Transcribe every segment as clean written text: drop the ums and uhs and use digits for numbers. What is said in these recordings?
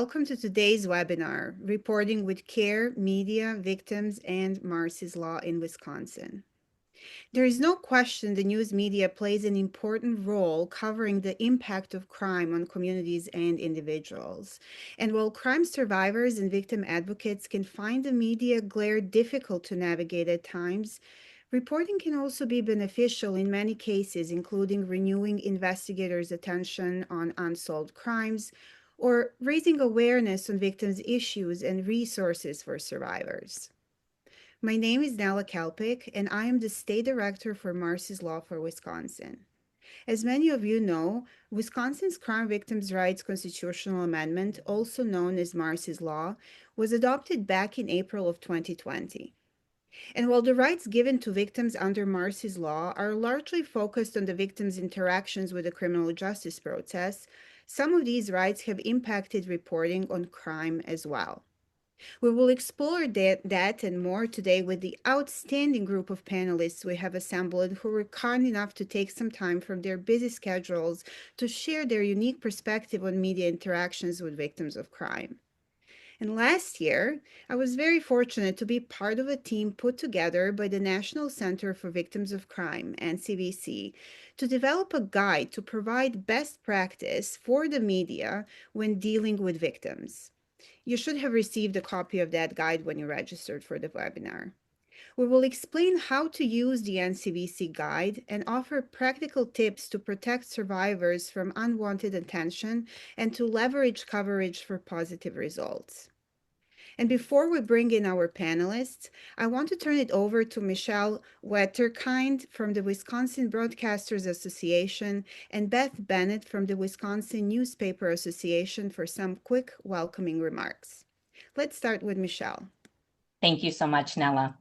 Welcome to today's webinar, Reporting with Care, Media, Victims, and Marsy's Law in Wisconsin. There is no question the news media plays an important role covering the impact of crime on communities and individuals. And while crime survivors and victim advocates can find the media glare difficult to navigate at times, reporting can also be beneficial in many cases, including renewing investigators' attention on unsolved crimes or raising awareness on victims' issues and resources for survivors. My name is Nela Kalpic, and I am the State Director for Marsy's Law for Wisconsin. As many of you know, Wisconsin's Crime Victims' Rights Constitutional Amendment, also known as Marsy's Law, was adopted back in April of 2020. And while the rights given to victims under Marsy's Law are largely focused on the victim's interactions with the criminal justice process, some of these rights have impacted reporting on crime as well. We will explore that and more today with the outstanding group of panelists we have assembled who were kind enough to take some time from their busy schedules to share their unique perspective on media interactions with victims of crime. And last year, I was very fortunate to be part of a team put together by the National Center for Victims of Crime, NCVC, to develop a guide to provide best practice for the media when dealing with victims. You should have received a copy of that guide when you registered for the webinar. We will explain how to use the NCVC guide and offer practical tips to protect survivors from unwanted attention and to leverage coverage for positive results. And before we bring in our panelists, I want to turn it over to Michelle Wetterkind from the Wisconsin Broadcasters Association and Beth Bennett from the Wisconsin Newspaper Association for some quick welcoming remarks. Let's start with Michelle. Thank you so much, Nela.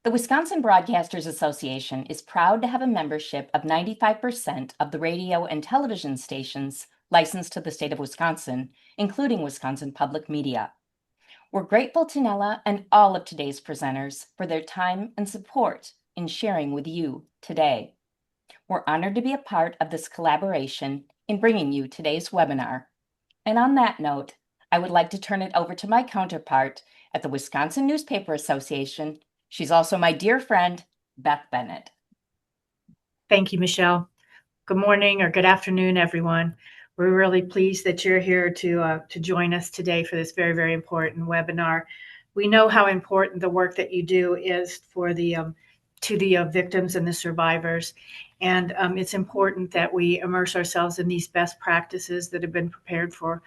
The Wisconsin Broadcasters Association is proud to have a membership of 95% of the radio and television stations licensed to the state of Wisconsin, including Wisconsin Public Media. We're grateful to Nela and all of today's presenters for their time and support in sharing with you today. We're honored to be a part of this collaboration in bringing you today's webinar. And on that note, I would like to turn it over to my counterpart at the Wisconsin Newspaper Association. She's also my dear friend, Beth Bennett. Thank you, Michelle. Good morning or good afternoon, everyone. We're really pleased that you're here to join us today for this very, very important webinar. We know how important the work that you do is for the victims and the survivors, and it's important that we immerse ourselves in these best practices that have been prepared for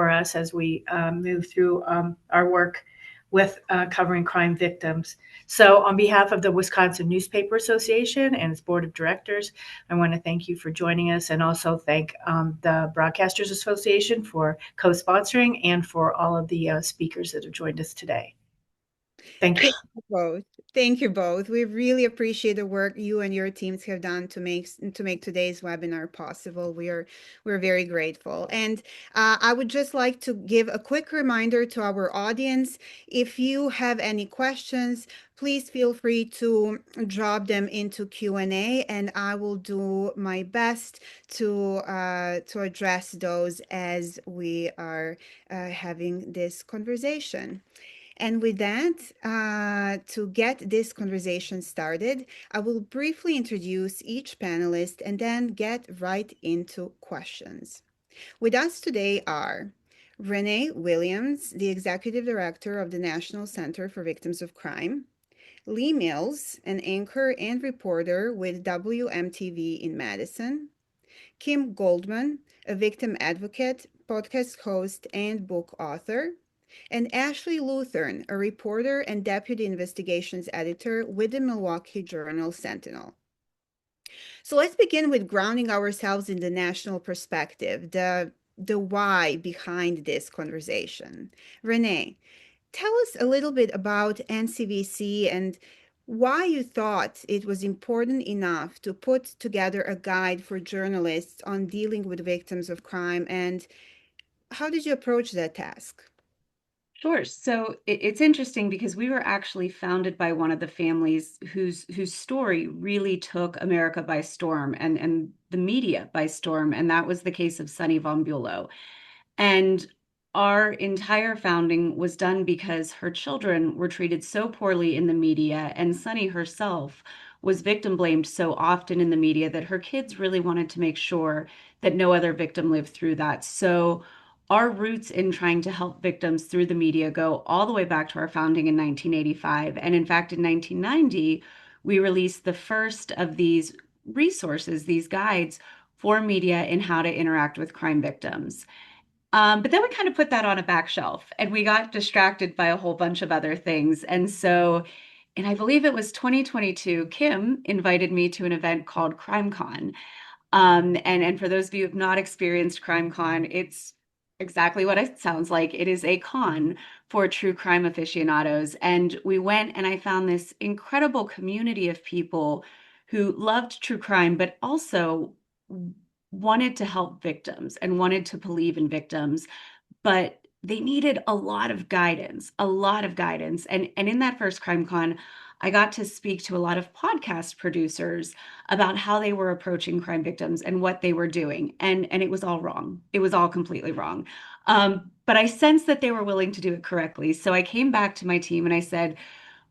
us as we move through our work with covering crime victims. So on behalf of the Wisconsin Newspaper Association and its board of directors, I want to thank you for joining us and also thank the Broadcasters Association for co-sponsoring and for all of the speakers that have joined us today. Thank you. Both. Thank you both. We really appreciate the work you and your teams have done to make today's webinar possible. We're very grateful. And I would just like to give a quick reminder to our audience. If you have any questions, please feel free to drop them into Q&A, and I will do my best to address those as we are having this conversation. And with that, to get this conversation started, I will briefly introduce each panelist and then get right into questions. With us today are Renee Williams, the Executive Director of the National Center for Victims of Crime, Leigh Mills, an anchor and reporter with WMTV in Madison, Kim Goldman, a victim advocate, podcast host, and book author, and Ashley Lutheran, a reporter and deputy investigations editor with the Milwaukee journal Sentinel. So let's begin with grounding ourselves in the national perspective, the why behind this conversation. Renee, tell us a little bit about NCVC and why you thought it was important enough to put together a guide for journalists on dealing with victims of crime, and how did you approach that task? Sure. So it's interesting because we were actually founded by one of the families whose story really took America by storm and the media by storm. And that was the case of Sonny von Bulow. And our entire founding was done because her children were treated so poorly in the media, and Sunny herself was victim blamed so often in the media that her kids really wanted to make sure that no other victim lived through that. So our roots in trying to help victims through the media go all the way back to our founding in 1985. And in fact, in 1990, we released the first of these resources, these guides for media in how to interact with crime victims. But then we kind of put that on a back shelf and we got distracted by a whole bunch of other things. And I believe it was 2022, Kim invited me to an event called CrimeCon. And for those of you who have not experienced CrimeCon, it's exactly what it sounds like. It is a con for true crime aficionados. And we went and I found this incredible community of people who loved true crime, but also wanted to help victims and wanted to believe in victims, but they needed a lot of guidance, a lot of guidance. And in that first CrimeCon, I got to speak to a lot of podcast producers about how they were approaching crime victims and what they were doing. And it was all wrong. It was all completely wrong. But I sensed that they were willing to do it correctly. So I came back to my team and I said,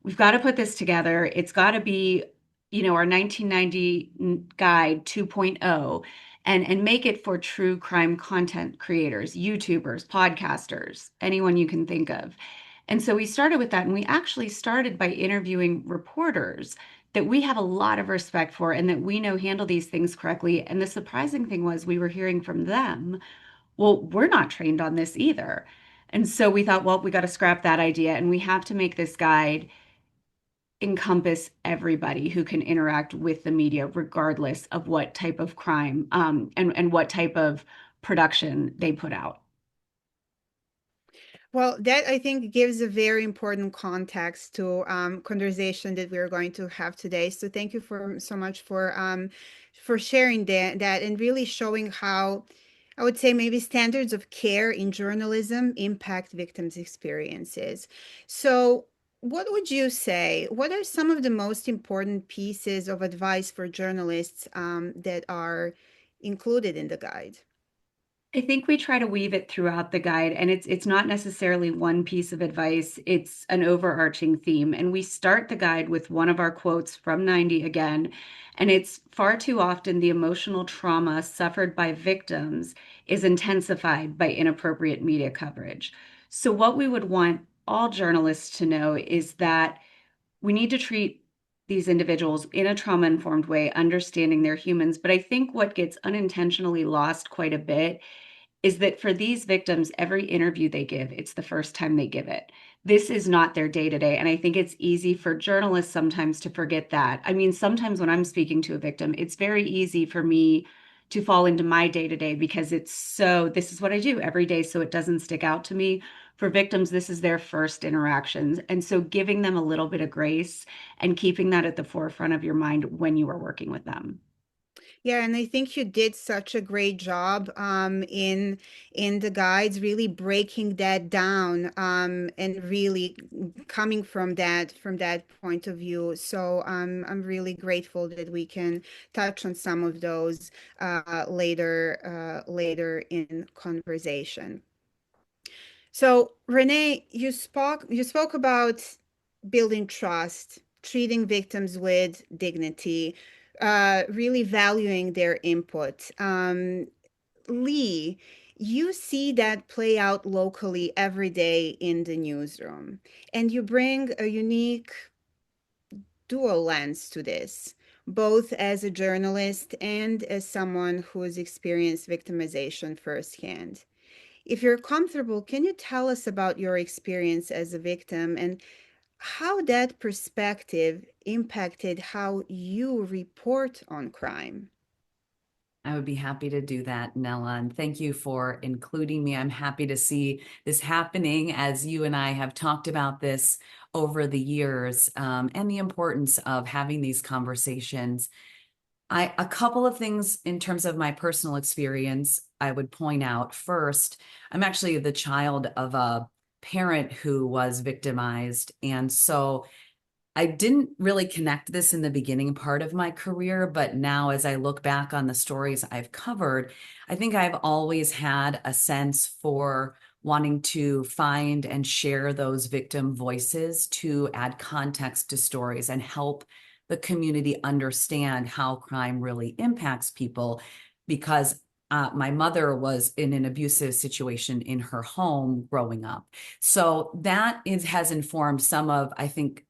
we've got to put this together. It's got to be, our 1990 guide 2.0 and make it for true crime content creators, YouTubers, podcasters, anyone you can think of. And so we started with that. And we actually started by interviewing reporters that we have a lot of respect for and that we know handle these things correctly. And the surprising thing was we were hearing from them, well, we're not trained on this either. And so we thought, well, we got to scrap that idea and we have to make this guide encompass everybody who can interact with the media, regardless of what type of crime and what type of production they put out. Well, that I think gives a very important context to conversation that we're going to have today. So thank you so much for sharing that and really showing how I would say maybe standards of care in journalism impact victims' experiences. So what would you say? What are some of the most important pieces of advice for journalists that are included in the guide? I think we try to weave it throughout the guide, and it's not necessarily one piece of advice, it's an overarching theme. And we start the guide with one of our quotes from 90 again, and it's far too often the emotional trauma suffered by victims is intensified by inappropriate media coverage. So what we would want all journalists to know is that we need to treat these individuals in a trauma-informed way, understanding they're humans. But I think what gets unintentionally lost quite a bit is that for these victims, every interview they give, it's the first time they give it. This is not their day to day. And I think it's easy for journalists sometimes to forget that. I mean, sometimes when I'm speaking to a victim, it's very easy for me to fall into my day to day because this is what I do every day. So it doesn't stick out to me. For victims, this is their first interactions. And so giving them a little bit of grace and keeping that at the forefront of your mind when you are working with them. Yeah, and I think you did such a great job in the guides, really breaking that down and really coming from that point of view. So I'm really grateful that we can touch on some of those later in conversation. So Renee, you spoke about building trust, treating victims with dignity, really valuing their input. Leigh, you see that play out locally every day in the newsroom, and you bring a unique dual lens to this, both as a journalist and as someone who has experienced victimization firsthand. If you're comfortable, can you tell us about your experience as a victim and how that perspective impacted how you report on crime? I would be happy to do that, Nela, and thank you for including me. I'm happy to see this happening as you and I have talked about this over the years, and the importance of having these conversations. A couple of things in terms of my personal experience, I would point out. First, I'm actually the child of a parent who was victimized. And so I didn't really connect this in the beginning part of my career, but now as I look back on the stories I've covered, I think I've always had a sense for wanting to find and share those victim voices to add context to stories and help the community understand how crime really impacts people, because my mother was in an abusive situation in her home growing up. So that has informed some of, I think,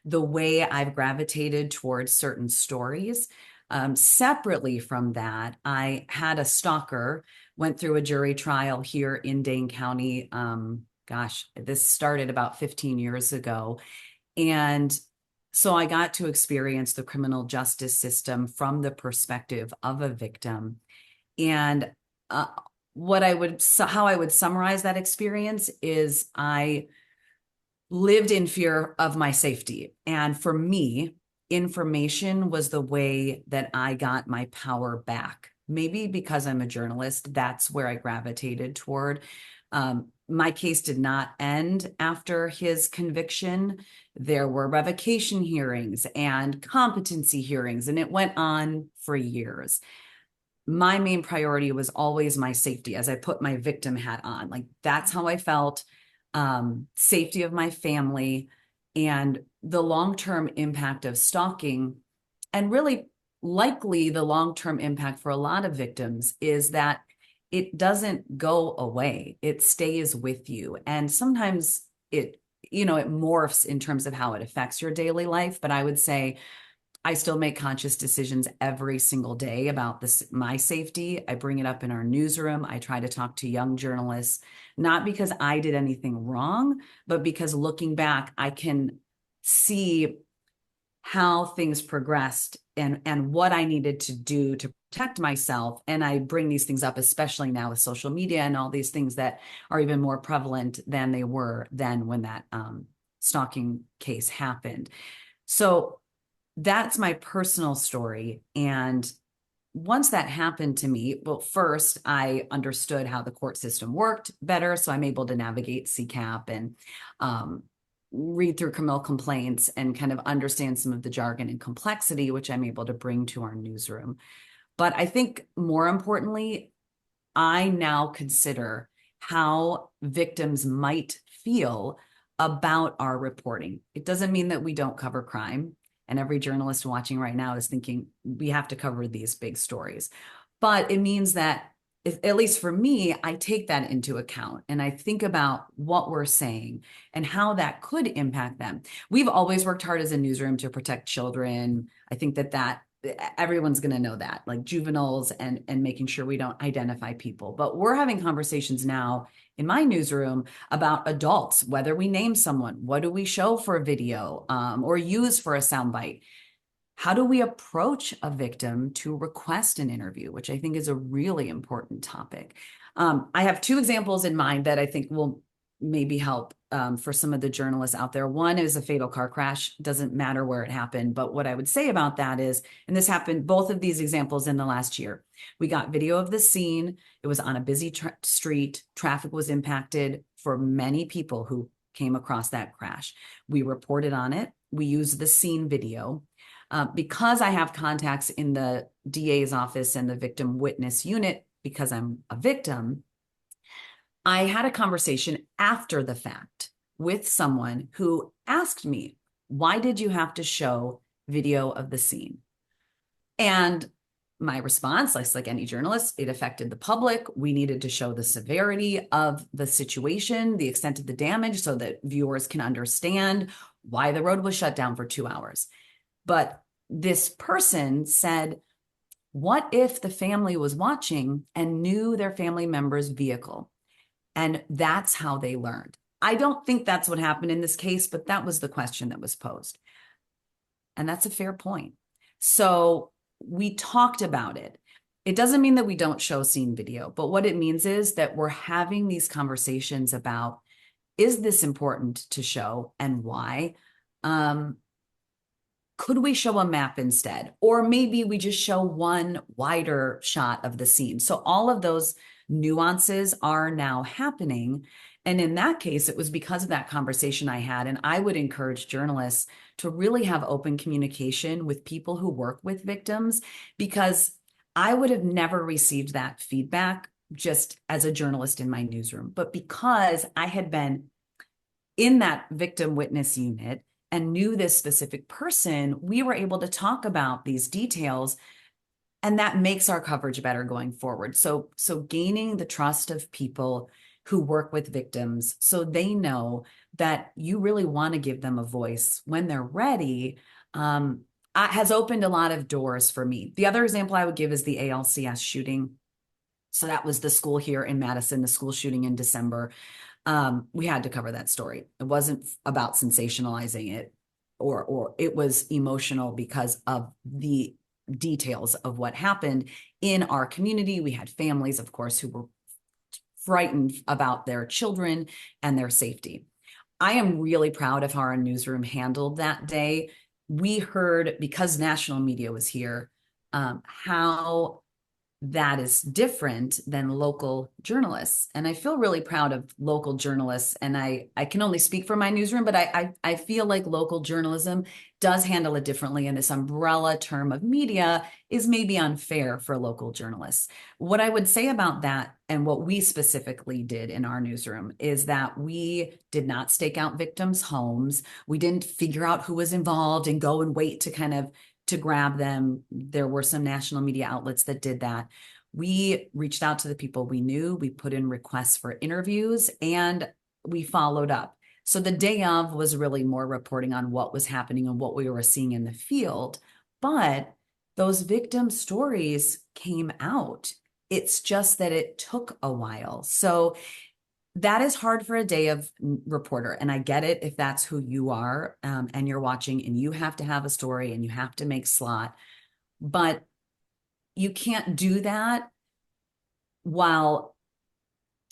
the way I've gravitated towards certain stories. Separately from that, I had a stalker, went through a jury trial here in Dane County. Gosh, this started about 15 years ago. And so I got to experience the criminal justice system from the perspective of a victim. And how I would summarize that experience is I lived in fear of my safety. And for me, information was the way that I got my power back. Maybe because I'm a journalist, that's where I gravitated toward. My case did not end after his conviction. There were revocation hearings and competency hearings, and it went on for years. My main priority was always my safety as I put my victim hat on. Like, that's how I felt. Safety of my family, and the long-term impact of stalking, and really likely the long-term impact for a lot of victims is that it doesn't go away. It stays with you. And sometimes it morphs in terms of how it affects your daily life. But I would say I still make conscious decisions every single day about my safety. I bring it up in our newsroom. I try to talk to young journalists, not because I did anything wrong, but because looking back, I can see how things progressed and what I needed to do to protect myself. And I bring these things up, especially now with social media and all these things that are even more prevalent than they were then when that stalking case happened. So that's my personal story. And once that happened to me, well, first I understood how the court system worked better. So I'm able to navigate CCAP and read through criminal complaints and kind of understand some of the jargon and complexity, which I'm able to bring to our newsroom. But I think more importantly, I now consider how victims might feel about our reporting. It doesn't mean that we don't cover crime. And every journalist watching right now is thinking we have to cover these big stories. But it means that, at least for me, I take that into account and I think about what we're saying and how that could impact them. We've always worked hard as a newsroom to protect children. I think that everyone's going to know that, like juveniles and making sure we don't identify people. But we're having conversations now in my newsroom about adults, whether we name someone, what do we show for a video or use for a soundbite? How do we approach a victim to request an interview, which I think is a really important topic. I have two examples in mind that I think will maybe help for some of the journalists out there. One is a fatal car crash. Doesn't matter where it happened, but what I would say about that is, and this happened, both of these examples in the last year, we got video of the scene. It was on a busy street. Traffic was impacted for many people who came across that crash. We reported on it. We used the scene video. Because I have contacts in the DA's office and the victim witness unit, because I'm a victim, I had a conversation after the fact with someone who asked me, why did you have to show video of the scene? And my response, like any journalist, it affected the public. We needed to show the severity of the situation, the extent of the damage, so that viewers can understand why the road was shut down for 2 hours. But this person said, what if the family was watching and knew their family member's vehicle? And that's how they learned. I don't think that's what happened in this case, but that was the question that was posed. And that's a fair point. So we talked about it. It doesn't mean that we don't show scene video, but what it means is that we're having these conversations about, is this important to show and why? Could we show a map instead? Or maybe we just show one wider shot of the scene. So all of those nuances are now happening. And in that case, it was because of that conversation I had. And I would encourage journalists to really have open communication with people who work with victims, because I would have never received that feedback just as a journalist in my newsroom, but because I had been in that victim witness unit and knew this specific person, we were able to talk about these details, and that makes our coverage better going forward. So gaining the trust of people who work with victims so they know that you really want to give them a voice when they're ready, has opened a lot of doors for me. The other example I would give is the ALCS shooting. So that was the school here in Madison, the school shooting in December. We had to cover that story. It wasn't about sensationalizing it, or it was emotional because of the details of what happened in our community. We had families, of course, who were frightened about their children and their safety. I am really proud of how our newsroom handled that day. We heard, because national media was here, how that is different than local journalists. And I feel really proud of local journalists. And I can only speak for my newsroom, but I feel like local journalism does handle it differently. And this umbrella term of media is maybe unfair for local journalists. What I would say about that, and what we specifically did in our newsroom, is that we did not stake out victims' homes. We didn't figure out who was involved and go and wait to grab them. There were some national media outlets that did that. We reached out to the people we knew, we put in requests for interviews, and we followed up. So the day of was really more reporting on what was happening and what we were seeing in the field. But those victim stories came out. It's just that it took a while. So that is hard for a day of reporter. And I get it if that's who you are, and you're watching and you have to have a story and you have to make slot, but you can't do that while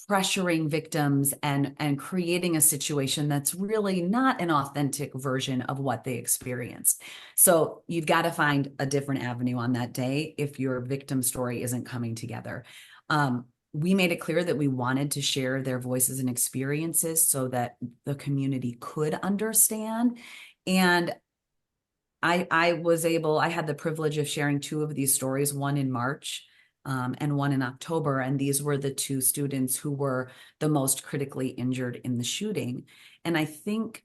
pressuring victims and creating a situation that's really not an authentic version of what they experienced. So you've got to find a different avenue on that day if your victim story isn't coming together. We made it clear that we wanted to share their voices and experiences so that the community could understand. And I had the privilege of sharing two of these stories, one in March and one in October. And these were the two students who were the most critically injured in the shooting. And I think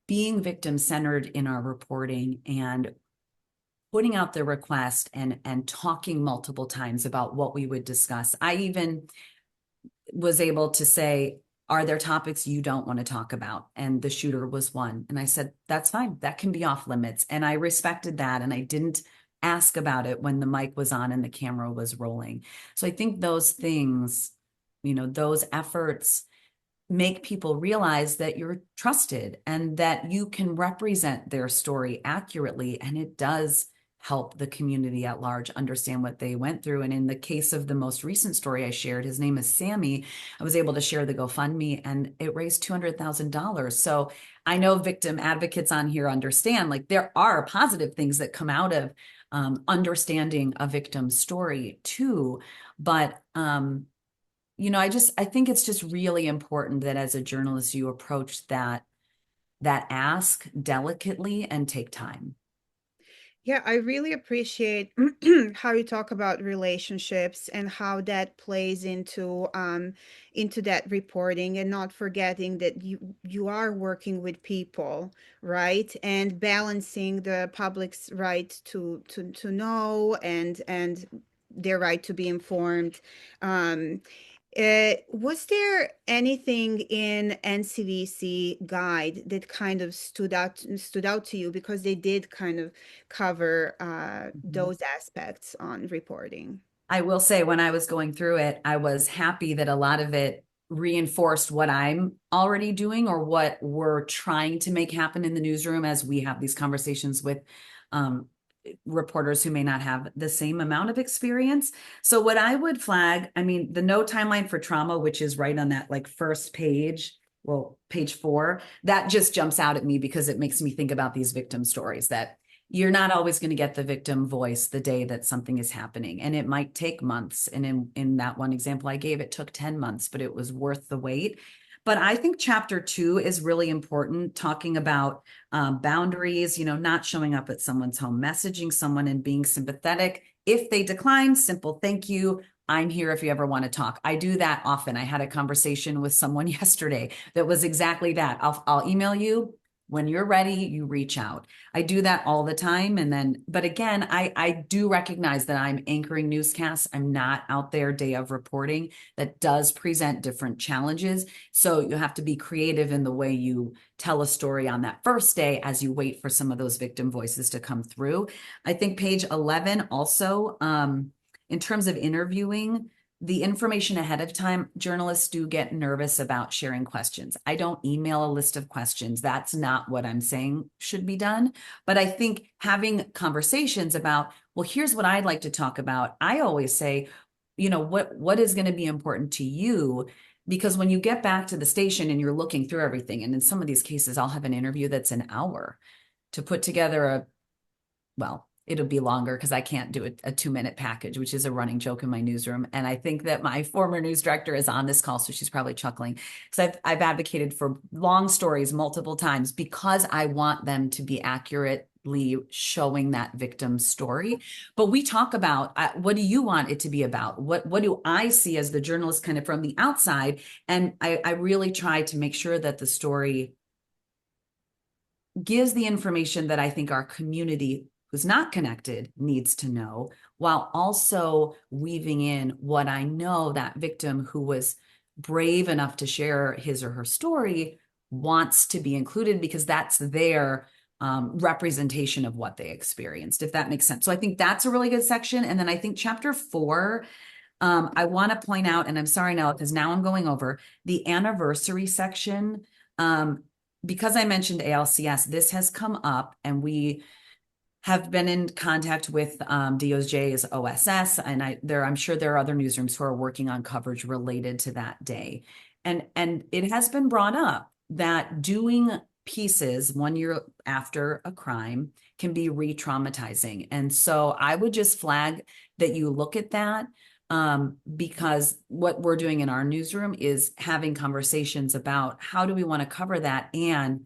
being victim-centered in our reporting and putting out the request and talking multiple times about what we would discuss. I even was able to say, are there topics you don't want to talk about? And the shooter was one. And I said, that's fine. That can be off limits. And I respected that. And I didn't ask about it when the mic was on and the camera was rolling. So I think those things, those efforts make people realize that you're trusted and that you can represent their story accurately. And it does help the community at large understand what they went through. And in the case of the most recent story I shared, his name is Sammy, I was able to share the GoFundMe and it raised $200,000. So I know victim advocates on here understand, like, there are positive things that come out of understanding a victim's story too. But, I think it's just really important that as a journalist, you approach that ask delicately and take time. Yeah, I really appreciate how you talk about relationships and how that plays into that reporting, and not forgetting that you are working with people, right? And balancing the public's right to know and their right to be informed. Was there anything in NCVC guide that kind of stood out to you, because they did kind of cover those aspects on reporting? I will say, when I was going through it, I was happy that a lot of it reinforced what I'm already doing or what we're trying to make happen in the newsroom as we have these conversations with reporters who may not have the same amount of experience. So what I would flag, the no timeline for trauma, which is right on that first page, page 4, that just jumps out at me because it makes me think about these victim stories, that you're not always going to get the victim voice the day that something is happening. And it might take months. And in that one example I gave, it took 10 months, but it was worth the wait. But I think chapter 2 is really important, talking about boundaries, not showing up at someone's home, messaging someone and being sympathetic. If they decline, simple thank you. I'm here if you ever want to talk. I do that often. I had a conversation with someone yesterday that was exactly that. I'll email you. When you're ready, you reach out. I do that all the time. And then, but again, I do recognize that I'm anchoring newscasts. I'm not out there day of reporting. That does present different challenges. So you have to be creative in the way you tell a story on that first day as you wait for some of those victim voices to come through. I think page 11 also, in terms of interviewing, the information ahead of time, journalists do get nervous about sharing questions. I don't email a list of questions. That's not what I'm saying should be done. But I think having conversations about, well, here's what I'd like to talk about. I always say, what is going to be important to you? Because when you get back to the station and you're looking through everything, and in some of these cases, I'll have an interview that's an hour to put together it'll be longer because I can't do a 2-minute package, which is a running joke in my newsroom. And I think that my former news director is on this call, so she's probably chuckling, because I've advocated for long stories multiple times because I want them to be accurately showing that victim story. But we talk about what do you want it to be about? What do I see as the journalist kind of from the outside? And I really try to make sure that the story gives the information that I think our community who's not connected needs to know, while also weaving in what I know that victim who was brave enough to share his or her story wants to be included, because that's their representation of what they experienced, if that makes sense. So I think that's a really good section. And then I think chapter 4, I want to point out, and I'm sorry, Nela, because now I'm going over the anniversary section. Because I mentioned ALCS, this has come up, and we have been in contact with DOJ's OSS, and I'm sure there are other newsrooms who are working on coverage related to that day. And it has been brought up that doing pieces 1 year after a crime can be re-traumatizing. And so I would just flag that you look at that, because what we're doing in our newsroom is having conversations about how do we want to cover that, and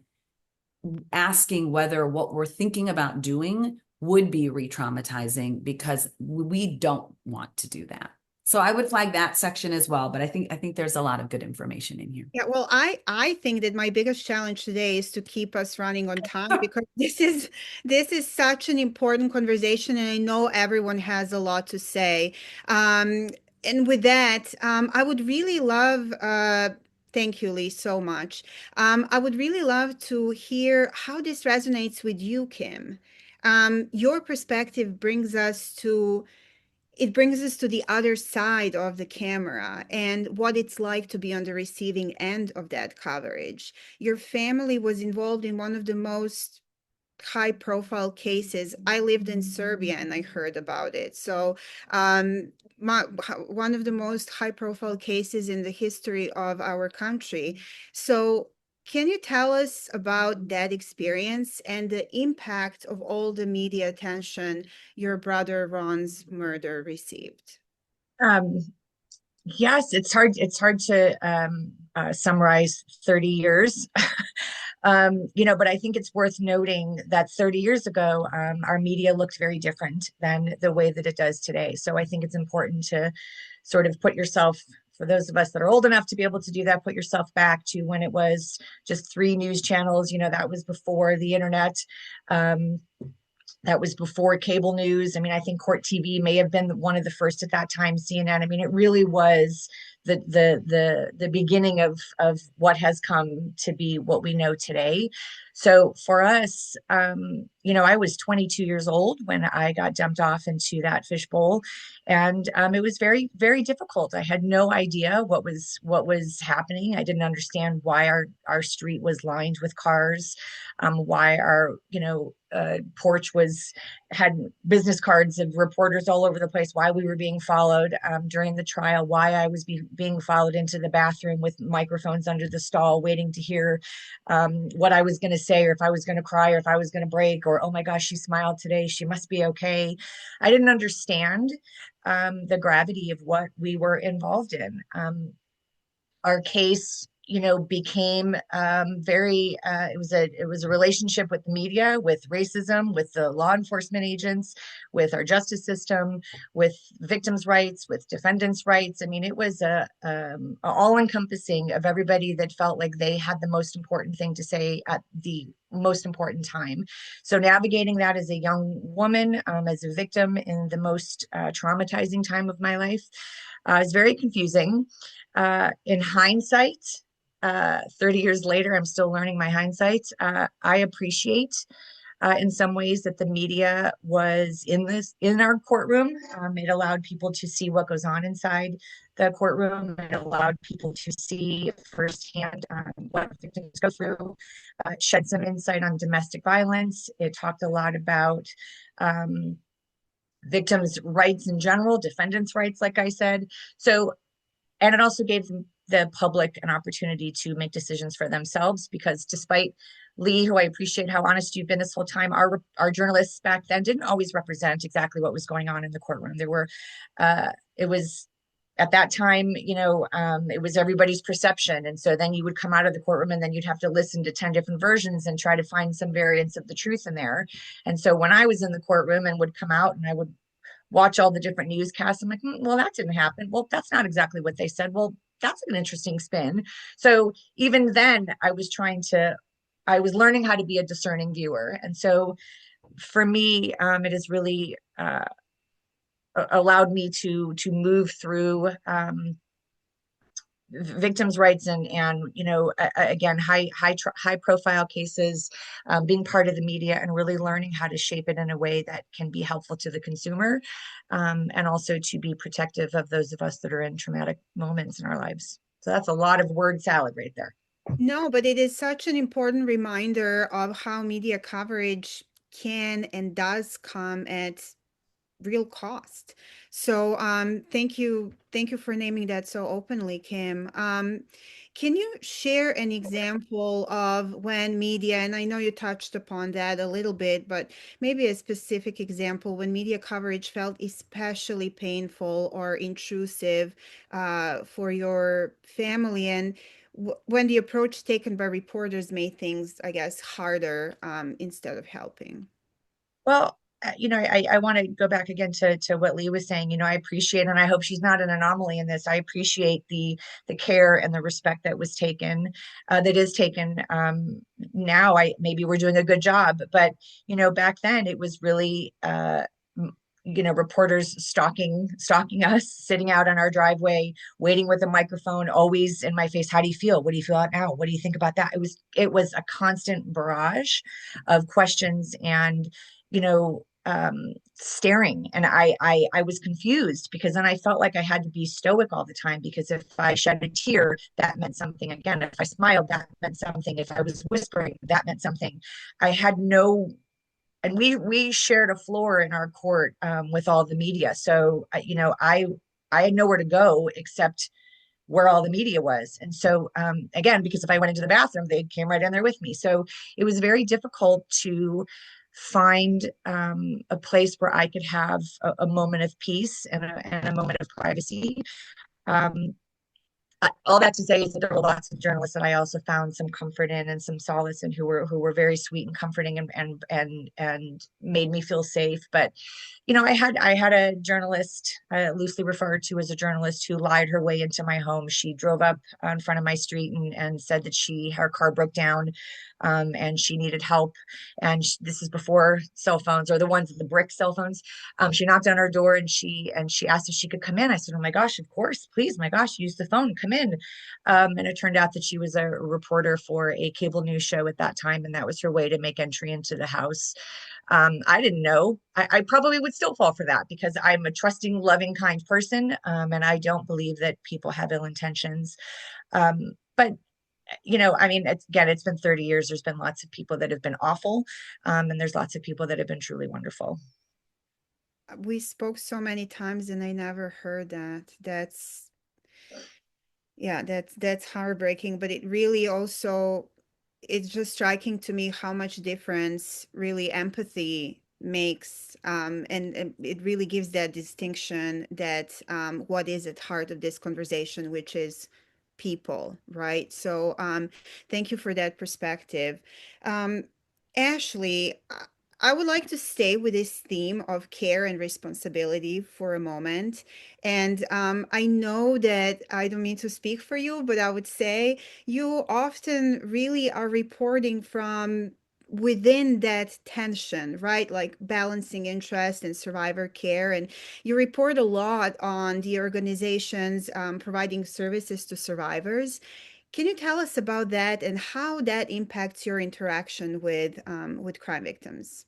asking whether what we're thinking about doing would be re-traumatizing, because we don't want to do that. So I would flag that section as well, but I think there's a lot of good information in here. Yeah, well, I think that my biggest challenge today is to keep us running on time, because this is such an important conversation, and I know everyone has a lot to say. And with that, I would really love, thank you, Leigh, so much. I would really love to hear how this resonates with you, Kim. Your perspective brings us to the other side of the camera and what it's like to be on the receiving end of that coverage. Your family was involved in one of the most high profile cases. I lived in Serbia and I heard about it. So one of the most high profile cases in the history of our country. So can you tell us about that experience and the impact of all the media attention your brother Ron's murder received? Yes, it's hard. It's hard to summarize 30 years. But I think it's worth noting that 30 years ago, our media looked very different than the way that it does today. So I think it's important to sort of put yourself, for those of us that are old enough to be able to do that, put yourself back to when it was just 3 news channels. That was before the internet. That was before cable news. I mean, I think Court TV may have been one of the first at that time, CNN. I mean, it really was the beginning of what has come to be what we know today. So for us, I was 22 years old when I got dumped off into that fishbowl, and it was very, very difficult. I had no idea what was happening. I didn't understand why our street was lined with cars, why our porch had business cards of reporters all over the place, why we were being followed during the trial, why I was being followed into the bathroom with microphones under the stall, waiting to hear what I was going to say, or if I was going to cry, or if I was going to break, or, oh my gosh, she smiled today, she must be okay. I didn't understand the gravity of what we were involved in. Our case became very it was a relationship with the media, with racism, with the law enforcement agents, with our justice system, with victims' rights, with defendants' rights. I mean, it was a all encompassing of everybody that felt like they had the most important thing to say at the most important time. So navigating that as a young woman, as a victim in the most traumatizing time of my life, is very confusing. In hindsight, 30 years later, I'm still learning my hindsight. I appreciate in some ways that the media was in our courtroom. It allowed people to see what goes on inside the courtroom. It allowed people to see firsthand what victims go through, shed some insight on domestic violence. It talked a lot about victims' rights in general, defendants' rights, like I said. So, and it also gave the public an opportunity to make decisions for themselves, because despite Leigh, who I appreciate how honest you've been this whole time, our journalists back then didn't always represent exactly what was going on in the courtroom. There were, it was at that time, it was everybody's perception. And so then you would come out of the courtroom and then you'd have to listen to 10 different versions and try to find some variance of the truth in there. And so when I was in the courtroom and would come out and I would watch all the different newscasts, I'm like, well, that didn't happen. Well, that's not exactly what they said. Well, that's an interesting spin. So even then I was learning how to be a discerning viewer. And so for me, it has really allowed me to move through victims' rights and again, high profile cases, being part of the media and really learning how to shape it in a way that can be helpful to the consumer, and also to be protective of those of us that are in traumatic moments in our lives. So that's a lot of word salad right there. No, but it is such an important reminder of how media coverage can and does come at real cost. So thank you for naming that so openly, Kim. Can you share an example of when media, and I know you touched upon that a little bit, but maybe a specific example when media coverage felt especially painful or intrusive for your family, and when the approach taken by reporters made things, I guess, harder instead of helping? Well, I want to go back again to what Leigh was saying. I appreciate, and I hope she's not an anomaly in this. I appreciate the care and the respect that was taken, that is taken. Now, maybe we're doing a good job, but back then it was really, reporters stalking us, sitting out on our driveway, waiting with a microphone, always in my face. How do you feel? What do you feel out now? What do you think about that? It was a constant barrage of questions and staring. And I was confused, because then I felt like I had to be stoic all the time, because if I shed a tear, that meant something. Again, if I smiled, that meant something. If I was whispering, that meant something. I had no, and we shared a floor in our court with all the media. So I had nowhere to go except where all the media was. And so again, because if I went into the bathroom, they came right in there with me. So it was very difficult to find a place where I could have a moment of peace and a moment of privacy. All that to say is that there were lots of journalists that I also found some comfort in and some solace in, who were very sweet and comforting and made me feel safe. But I had a journalist, loosely referred to as a journalist, who lied her way into my home. She drove up in front of my street and said that her car broke down, and she needed help. And this is before cell phones, or the brick cell phones. She knocked on our door and she asked if she could come in. I said, "Oh my gosh, of course, please, my gosh, use the phone, come in." And it turned out that she was a reporter for a cable news show at that time, and that was her way to make entry into the house. I didn't know. I probably would still fall for that, because I'm a trusting, loving, kind person, and I don't believe that people have ill intentions. But I mean, it's been 30 years. There's been lots of people that have been awful, and there's lots of people that have been truly wonderful. We spoke so many times and I never heard that. That's heartbreaking, but it really also, it's just striking to me how much difference really empathy makes, and it really gives that distinction that what is at heart of this conversation, which is people, right? So thank you for that perspective. Um, Ashley, I would like to stay with this theme of care and responsibility for a moment. And I know that I don't mean to speak for you, but I would say you often really are reporting from within that tension, right? Like balancing interest and survivor care. And you report a lot on the organizations providing services to survivors. Can you tell us about that and how that impacts your interaction with crime victims?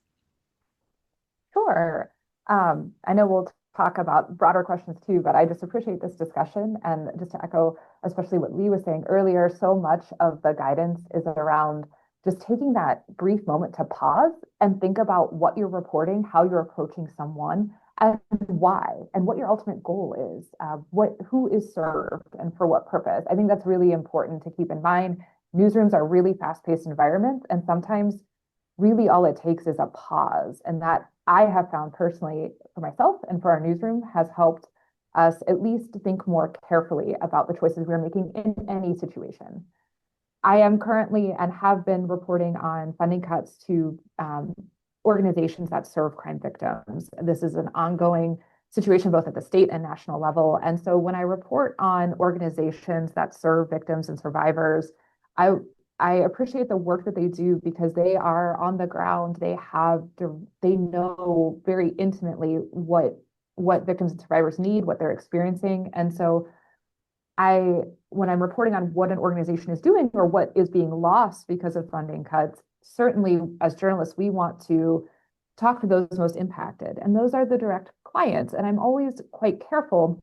Sure. I know we'll talk about broader questions too, but I just appreciate this discussion. And just to echo, especially what Leigh was saying earlier, so much of the guidance is around just taking that brief moment to pause and think about what you're reporting, how you're approaching someone, and why, and what your ultimate goal is, who is served, and for what purpose. I think that's really important to keep in mind. Newsrooms are really fast-paced environments, and sometimes really all it takes is a pause. And that I have found personally for myself and for our newsroom has helped us at least think more carefully about the choices we're making in any situation. I am currently and have been reporting on funding cuts to organizations that serve crime victims. This is an ongoing situation both at the state and national level. And so when I report on organizations that serve victims and survivors, I appreciate the work that they do because they are on the ground. They know very intimately what victims and survivors need, what they're experiencing. And so when I'm reporting on what an organization is doing or what is being lost because of funding cuts, certainly as journalists, we want to talk to those most impacted. And those are the direct clients. And I'm always quite careful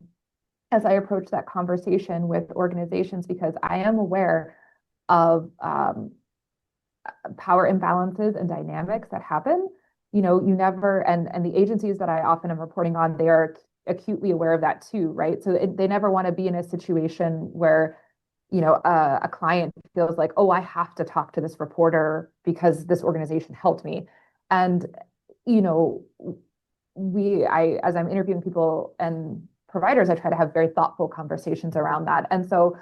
as I approach that conversation with organizations because I am aware of power imbalances and dynamics that happen. You never, and the agencies that I often am reporting on, they are acutely aware of that too, right? So they never want to be in a situation where, a client feels like, oh, I have to talk to this reporter because this organization helped me. And, as I'm interviewing people and providers, I try to have very thoughtful conversations around that. And so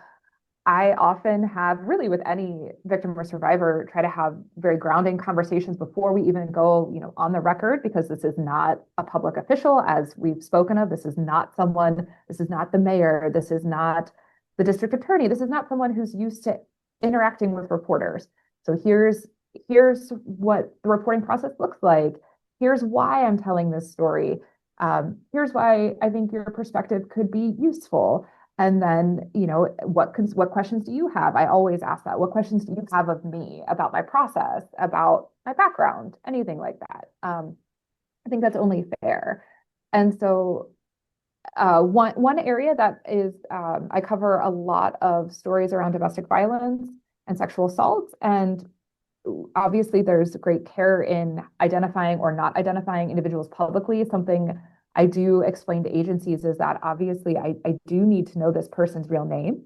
I often have really with any victim or survivor, try to have very grounding conversations before we even go, on the record, because this is not a public official, as we've spoken of. This is not the mayor. This is not the district attorney. This is not someone who's used to interacting with reporters. So here's what the reporting process looks like. Here's why I'm telling this story. Here's why I think your perspective could be useful. And then, what questions do you have? I always ask that. What questions do you have of me about my process, about my background, anything like that? I think that's only fair. And so one area that is, I cover a lot of stories around domestic violence and sexual assault. And obviously there's great care in identifying or not identifying individuals publicly. Something I do explain to agencies is that obviously I do need to know this person's real name,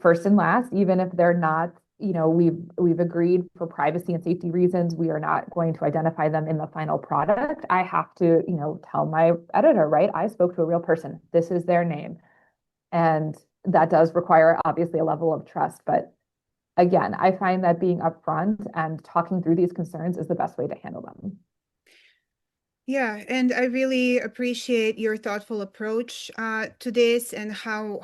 first and last, even if they're not, we've agreed for privacy and safety reasons, we are not going to identify them in the final product. I have to, tell my editor, right? I spoke to a real person. This is their name. And that does require obviously a level of trust. But again, I find that being upfront and talking through these concerns is the best way to handle them. Yeah, and I really appreciate your thoughtful approach to this and how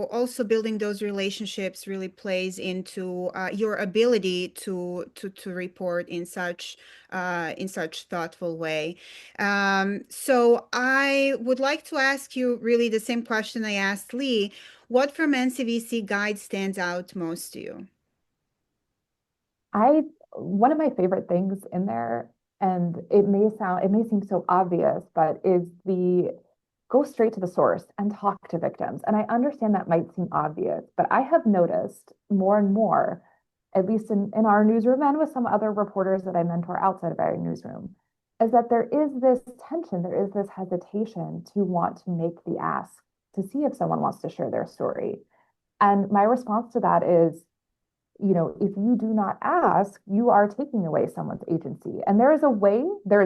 also building those relationships really plays into your ability to report in such thoughtful way. So I would like to ask you really the same question I asked Leigh. What from NCVC guide stands out most to you? One of my favorite things in there, and it may seem so obvious, but is the go straight to the source and talk to victims. And I understand that might seem obvious, but I have noticed more and more, at least in our newsroom and with some other reporters that I mentor outside of our newsroom, is that there is this tension, there is this hesitation to want to make the ask to see if someone wants to share their story. And my response to that is, if you do not ask, you are taking away someone's agency. And there is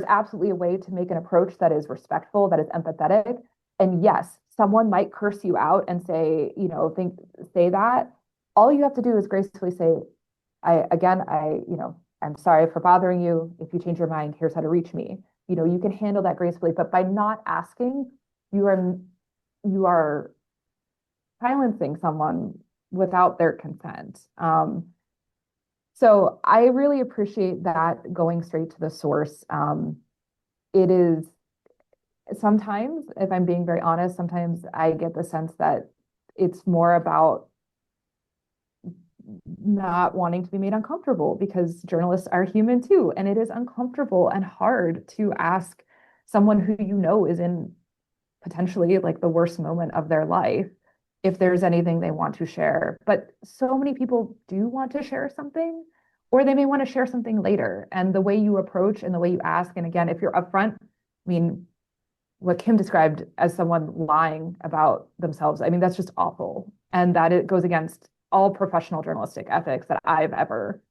absolutely a way to make an approach that is respectful, that is empathetic, And yes, someone might curse you out and say, say that. All you have to do is gracefully say, I'm sorry for bothering you. If you change your mind, here's how to reach me. You can handle that gracefully, but by not asking, you are silencing someone without their consent. So I really appreciate that going straight to the source. It is sometimes, if I'm being very honest, sometimes I get the sense that it's more about not wanting to be made uncomfortable, because journalists are human too. And it is uncomfortable and hard to ask someone who is in potentially like the worst moment of their life if there's anything they want to share. But so many people do want to share something, or they may want to share something later. And the way you approach and the way you ask, and again, if you're upfront, I mean, what Kim described as someone lying about themselves, I mean, that's just awful. And that it goes against all professional journalistic ethics that I've ever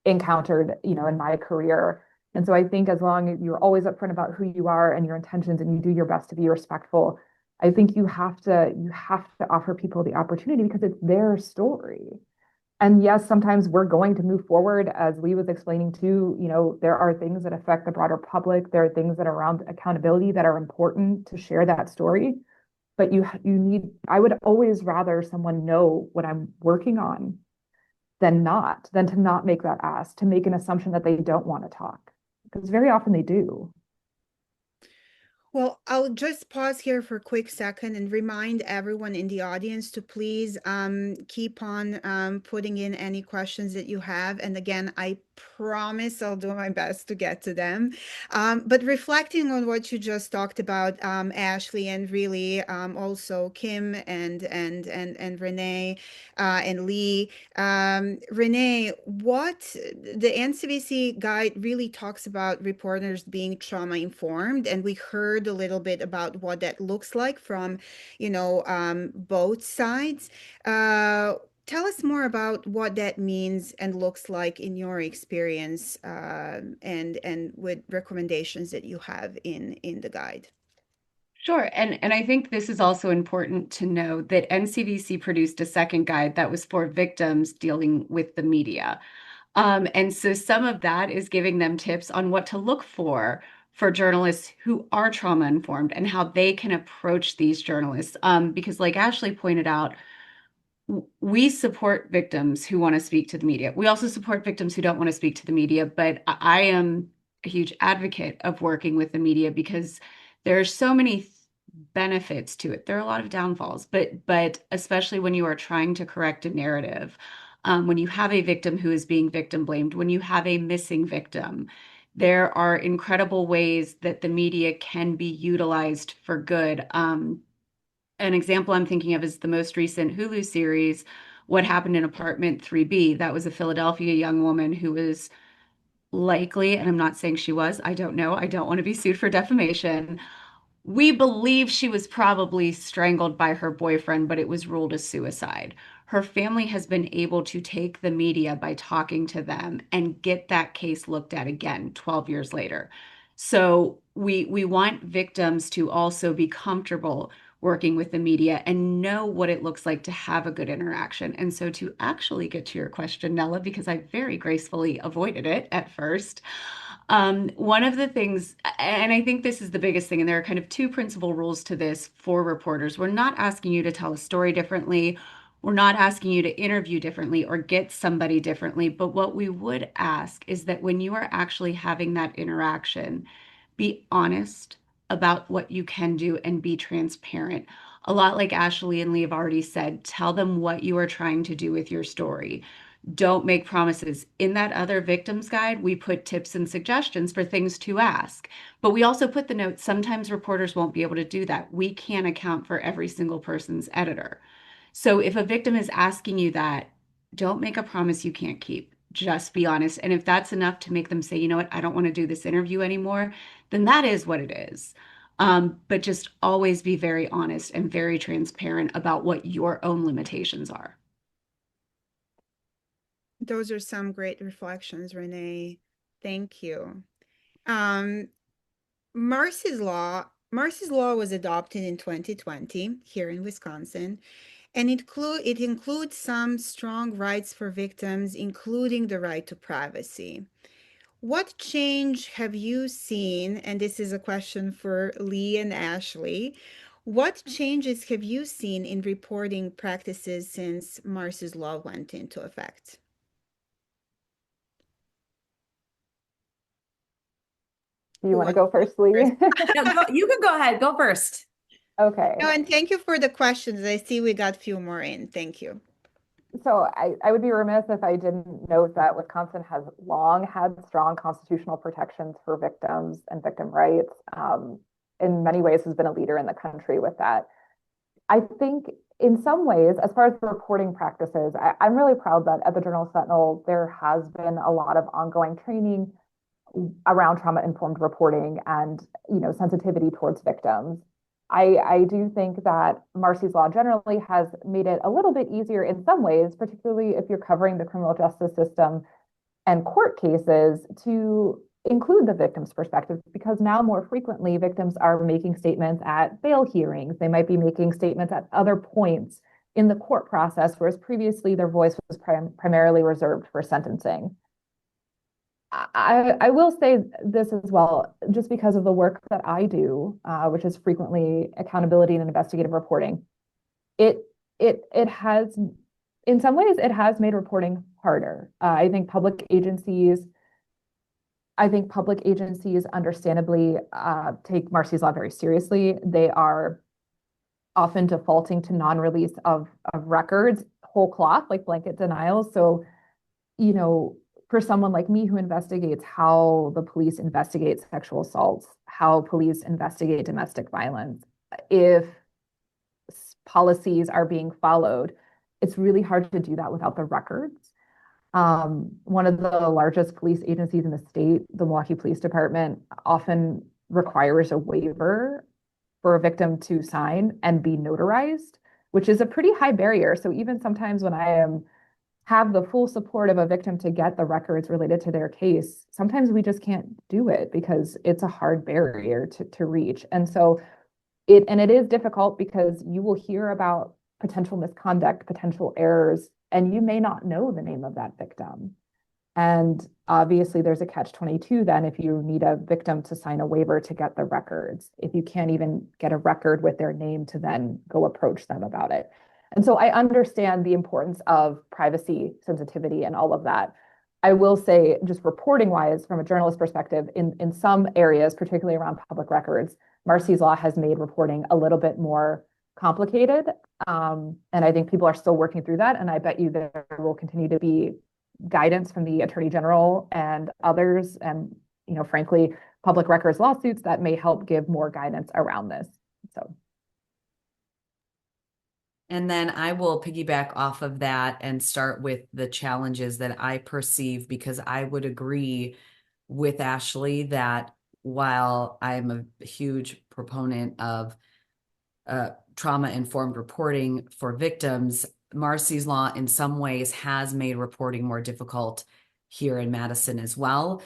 encountered, in my career. And so I think as long as you're always upfront about who you are and your intentions, and you do your best to be respectful, I think you have to offer people the opportunity, because it's their story. And yes, sometimes we're going to move forward, as Leigh was explaining too. There are things that affect the broader public. There are things that are around accountability that are important to share that story. But I would always rather someone know what I'm working on than to not make that ask, to make an assumption that they don't want to talk, because very often they do. Well, I'll just pause here for a quick second and remind everyone in the audience to please keep on putting in any questions that you have. And again, I promise I'll do my best to get to them. But reflecting on what you just talked about, Ashley, and really also Kim and Renee and Leigh. Renee, what the NCVC guide really talks about reporters being trauma informed, and we heard a little bit about what that looks like from, both sides. Tell us more about what that means and looks like in your experience, and with recommendations that you have in the guide. Sure. And I think this is also important to know that NCVC produced a second guide that was for victims dealing with the media. And so some of that is giving them tips on what to look for journalists who are trauma informed, and how they can approach these journalists. Because like Ashley pointed out, we support victims who want to speak to the media. We also support victims who don't want to speak to the media, but I am a huge advocate of working with the media, because there are so many benefits to it. There are a lot of downfalls, but especially when you are trying to correct a narrative, when you have a victim who is being victim blamed, when you have a missing victim, there are incredible ways that the media can be utilized for good. An example I'm thinking of is the most recent Hulu series, What Happened in Apartment 3B. That was a Philadelphia young woman who was likely, and I'm not saying she was, I don't know, I don't want to be sued for defamation. We believe she was probably strangled by her boyfriend, but it was ruled a suicide. Her family has been able to take the media by talking to them and get that case looked at again 12 years later. So we want victims to also be comfortable working with the media and know what it looks like to have a good interaction. And so to actually get to your question, Nela, because I very gracefully avoided it at first, one of the things, and I think this is the biggest thing, and there are kind of two principal rules to this for reporters. We're not asking you to tell a story differently. We're not asking you to interview differently or get somebody differently. But what we would ask is that when you are actually having that interaction, be honest about what you can do and be transparent. A lot like Ashley and Leigh have already said, tell them what you are trying to do with your story. Don't make promises. In that other victims guide, we put tips and suggestions for things to ask. But we also put the note, sometimes reporters won't be able to do that. We can't account for every single person's editor. So if a victim is asking you that, don't make a promise you can't keep. Just be honest. And if that's enough to make them say, you know what, I don't want to do this interview anymore, then that is what it is. But just always be very honest and very transparent about what your own limitations are. Those are some great reflections, Renee. Thank you. Marsy's Law Marsy's Law was adopted in 2020 here in Wisconsin, and it includes some strong rights for victims, including the right to privacy. What change have you seen? And this is a question for Leigh and Ashley. What changes have you seen in reporting practices since Marsy's Law went into effect? Do you want to go first, Leigh? No, you can go ahead. Go first. Okay. No, and thank you for the questions. I see we got a few more in. Thank you. So I would be remiss if I didn't note that Wisconsin has long had strong constitutional protections for victims and victim rights. In many ways has been a leader in the country with that. I think in some ways, as far as the reporting practices, I'm really proud that at the Journal Sentinel, there has been a lot of ongoing training around trauma-informed reporting and, sensitivity towards victims. I do think that Marsy's Law generally has made it a little bit easier in some ways, particularly if you're covering the criminal justice system and court cases, to include the victim's perspective, because now more frequently victims are making statements at bail hearings. They might be making statements at other points in the court process, whereas previously their voice was primarily reserved for sentencing. I will say this as well, just because of the work that I do, which is frequently accountability and investigative reporting. It has, in some ways, it has made reporting harder. I think public agencies understandably take Marsy's Law very seriously. They are often defaulting to non-release of records, whole cloth, like blanket denials. So, for someone like me who investigates how the police investigate sexual assaults, how police investigate domestic violence, if policies are being followed, it's really hard to do that without the records. One of the largest police agencies in the state, the Milwaukee Police Department, often requires a waiver for a victim to sign and be notarized, which is a pretty high barrier. So even sometimes when I have the full support of a victim to get the records related to their case, sometimes we just can't do it because it's a hard barrier to reach. And so it is difficult because you will hear about potential misconduct, potential errors, and you may not know the name of that victim. And obviously there's a catch-22 then if you need a victim to sign a waiver to get the records, if you can't even get a record with their name to then go approach them about it. And so I understand the importance of privacy, sensitivity, and all of that. I will say, just reporting wise, from a journalist perspective, in some areas, particularly around public records, Marsy's Law has made reporting a little bit more complicated. And I think people are still working through that. And I bet you there will continue to be guidance from the Attorney General and others, and frankly, public records lawsuits that may help give more guidance around this. So. And then I will piggyback off of that and start with the challenges that I perceive, because I would agree with Ashley that while I'm a huge proponent of trauma-informed reporting for victims, Marsy's Law in some ways has made reporting more difficult here in Madison as well.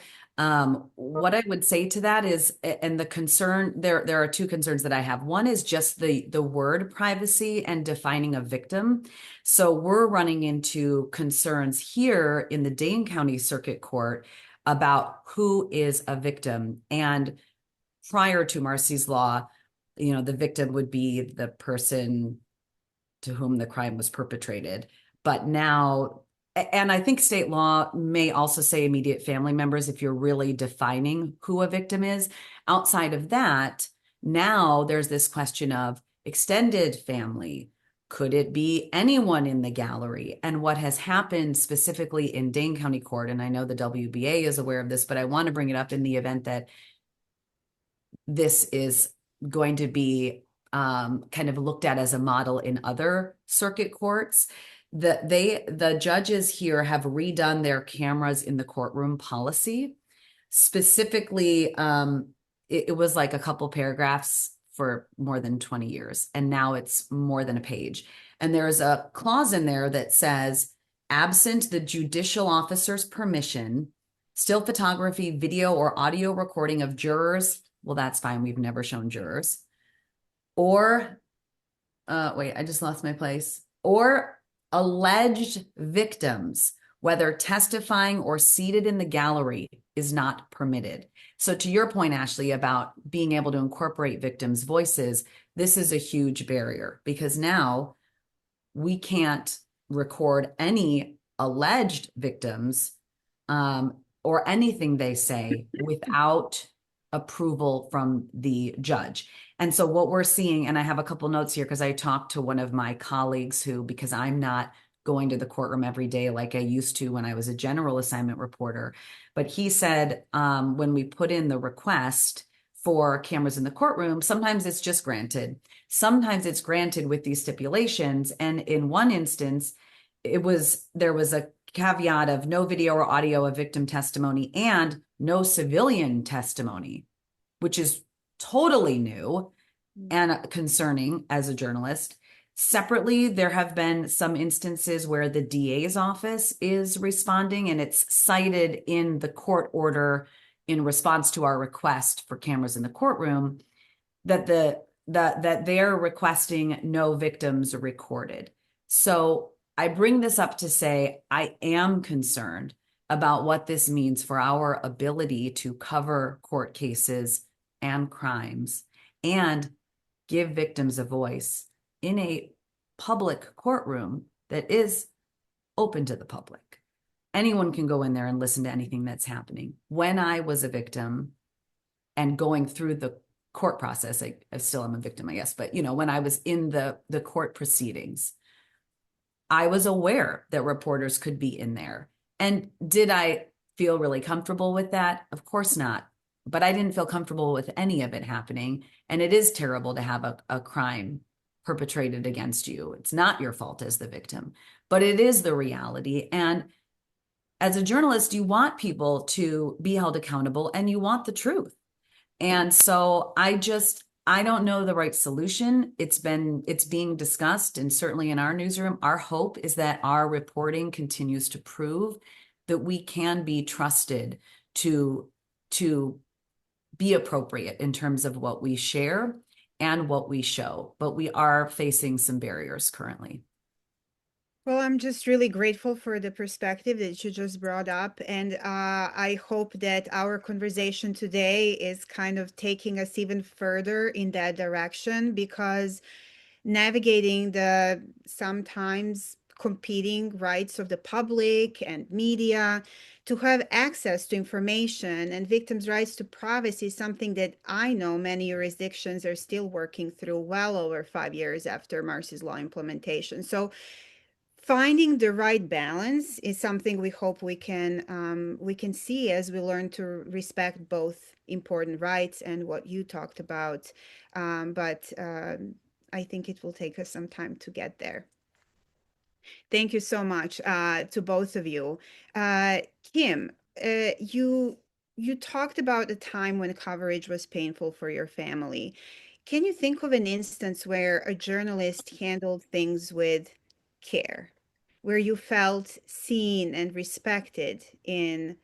What I would say to that is, and the concern, there are two concerns that I have. One is just the word privacy and defining a victim. So we're running into concerns here in the Dane County Circuit Court about who is a victim. And prior to Marsy's Law, the victim would be the person to whom the crime was perpetrated. But now, and I think state law may also say immediate family members if you're really defining who a victim is. Outside of that, now there's this question of extended family. Could it be anyone in the gallery? And what has happened specifically in Dane County Court, and I know the WBA is aware of this, but I want to bring it up in the event that this is going to be kind of looked at as a model in other circuit courts. The judges here have redone their cameras in the courtroom policy. Specifically, it was like a couple paragraphs for more than 20 years, and now it's more than a page. And there's a clause in there that says, absent the judicial officer's permission, still photography, video, or audio recording of jurors, Well, that's fine. We've never shown jurors. Or, wait, I just lost my place. Or alleged victims, whether testifying or seated in the gallery, is not permitted. So to your point, Ashley, about being able to incorporate victims' voices, this is a huge barrier because now we can't record any alleged victims or anything they say without approval from the judge. And so what we're seeing, and I have a couple notes here because I talked to one of my colleagues who, because I'm not going to the courtroom every day like I used to when I was a general assignment reporter, but he said when we put in the request for cameras in the courtroom, sometimes it's just granted. Sometimes it's granted with these stipulations. And in one instance, there was a caveat of no video or audio of victim testimony and no civilian testimony, which is totally new and concerning as a journalist. Separately, there have been some instances where the DA's office is responding, and it's cited in the court order in response to our request for cameras in the courtroom that that they're requesting no victims recorded. So I bring this up to say I am concerned about what this means for our ability to cover court cases and crimes and give victims a voice in a public courtroom that is open to the public. Anyone can go in there and listen to anything that's happening. When I was a victim and going through the court process, I still am a victim, I guess, but when I was in the court proceedings, I was aware that reporters could be in there. And did I feel really comfortable with that? Of course not. But I didn't feel comfortable with any of it happening. And it is terrible to have a crime perpetrated against you. It's not your fault as the victim, but it is the reality. And as a journalist, you want people to be held accountable and you want the truth. And so I don't know the right solution. It's being discussed, and certainly in our newsroom, our hope is that our reporting continues to prove that we can be trusted to be appropriate in terms of what we share and what we show. But we are facing some barriers currently. Well, I'm just really grateful for the perspective that you just brought up. And I hope that our conversation today is kind of taking us even further in that direction, because navigating the sometimes competing rights of the public and media to have access to information and victims' rights to privacy is something that I know many jurisdictions are still working through well over 5 years after Marsy's law implementation. So finding the right balance is something we hope we can see as we learn to respect both important rights and what you talked about. But I think it will take us some time to get there. Thank you so much to both of you. Kim, you talked about a time when coverage was painful for your family. Can you think of an instance where a journalist handled things with care, where you felt seen and respected in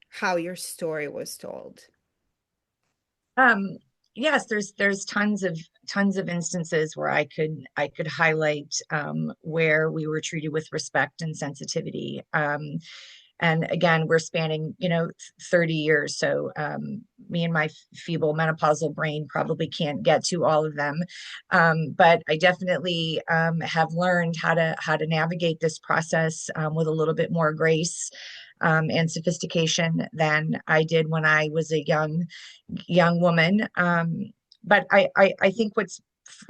how your story was told? Yes, there's tons of instances where I could highlight where we were treated with respect and sensitivity. And again, we're spanning 30 years, so me and my feeble menopausal brain probably can't get to all of them, but I definitely have learned how to navigate this process with a little bit more grace and sophistication than I did when I was a young woman. But I think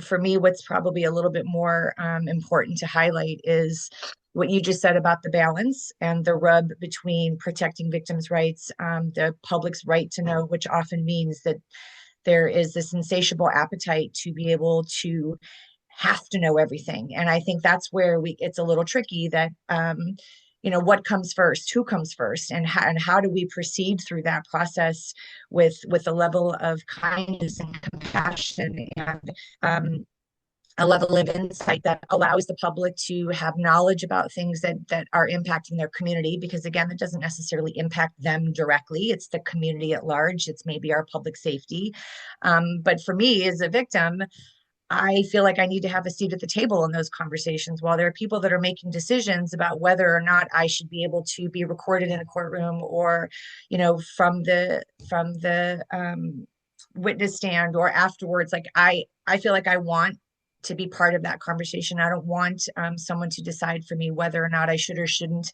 for me, what's probably a little bit more important to highlight is what you just said about the balance and the rub between protecting victims' rights, the public's right to know, which often means that there is this insatiable appetite to be able to have to know everything. And I think that's where it's a little tricky that, what comes first, who comes first, and how do we proceed through that process with a level of kindness and compassion and a level of insight that allows the public to have knowledge about things that are impacting their community, because again, it doesn't necessarily impact them directly. It's the community at large. It's maybe our public safety. But for me as a victim, I feel like I need to have a seat at the table in those conversations. While there are people that are making decisions about whether or not I should be able to be recorded in a courtroom, or, from the witness stand or afterwards, like I feel like I want to be part of that conversation. I don't want someone to decide for me whether or not I should or shouldn't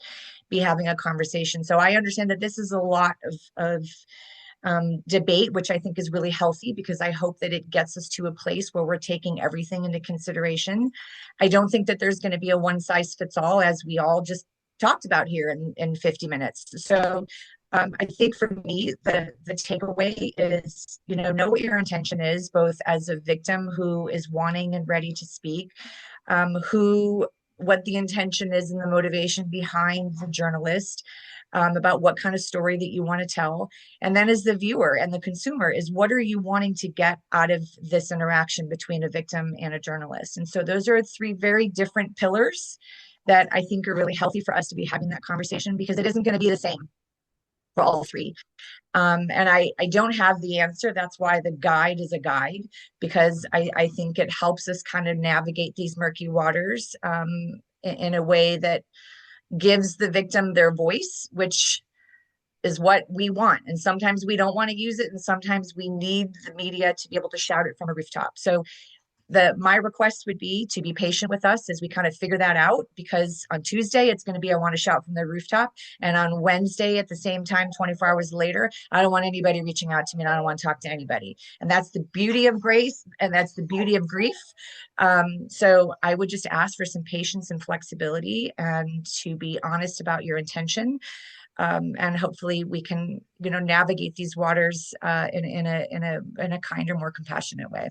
be having a conversation. So I understand that this is a lot of debate, which I think is really healthy, because I hope that it gets us to a place where we're taking everything into consideration. I don't think that there's going to be a one size fits all, as we all just talked about here in 50 minutes. So I think for me, the takeaway is, know what your intention is, both as a victim who is wanting and ready to speak, what the intention is and the motivation behind the journalist, about what kind of story that you want to tell. And then as the viewer and the consumer is, what are you wanting to get out of this interaction between a victim and a journalist? And so those are three very different pillars that I think are really healthy for us to be having that conversation, because it isn't going to be the same for all three. And I don't have the answer. That's why the guide is a guide, because I think it helps us kind of navigate these murky waters in a way that gives the victim their voice, which is what we want. And sometimes we don't want to use it, and sometimes we need the media to be able to shout it from a rooftop. So my request would be to be patient with us as we kind of figure that out, because on Tuesday it's going to be, I want to shout from the rooftop, and on Wednesday at the same time, 24 hours later, I don't want anybody reaching out to me, and I don't want to talk to anybody. And that's the beauty of grace, and that's the beauty of grief. So I would just ask for some patience and flexibility, and to be honest about your intention. And hopefully we can, navigate these waters in a kinder, more compassionate way.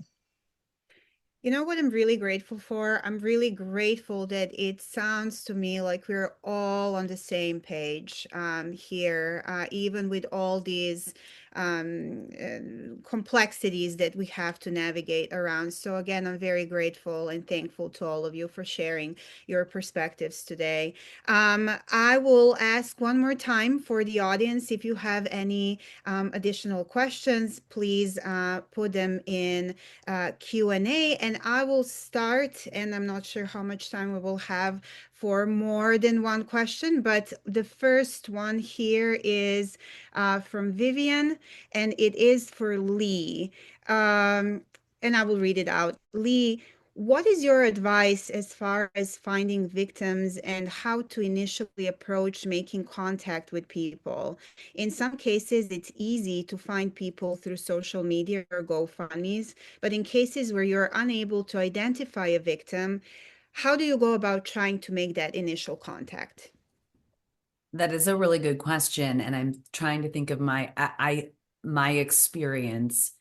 You know what I'm really grateful for? I'm really grateful that it sounds to me like we're all on the same page here, even with all these complexities that we have to navigate around. So again, I'm very grateful and thankful to all of you for sharing your perspectives today. I will ask one more time for the audience, if you have any additional questions, please put them in Q&A, and I will start, and I'm not sure how much time we will have for more than one question, but the first one here is from Vivian, and it is for Leigh. And I will read it out. Leigh, what is your advice as far as finding victims and how to initially approach making contact with people? In some cases, it's easy to find people through social media or GoFundMes, but in cases where you're unable to identify a victim, how do you go about trying to make that initial contact? That is a really good question, and I'm trying to think of my experience.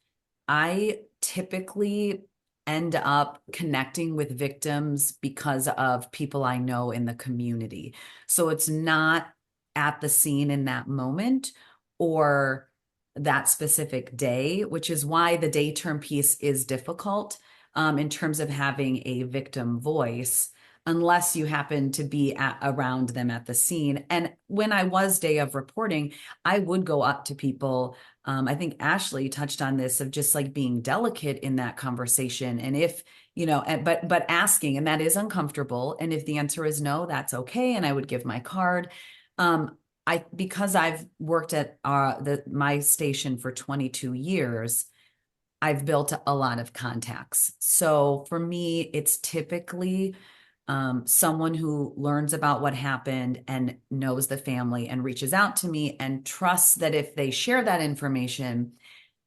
I typically end up connecting with victims because of people I know in the community. So it's not at the scene in that moment or that specific day, which is why the day term piece is difficult in terms of having a victim voice, unless you happen to be around them at the scene. And when I was day of reporting, I would go up to people. I think Ashley touched on this, of just like being delicate in that conversation. And if, but asking, and that is uncomfortable. And if the answer is no, that's okay. And I would give my card. Because I've worked at my station for 22 years, I've built a lot of contacts. So for me, it's typically someone who learns about what happened and knows the family and reaches out to me and trusts that if they share that information,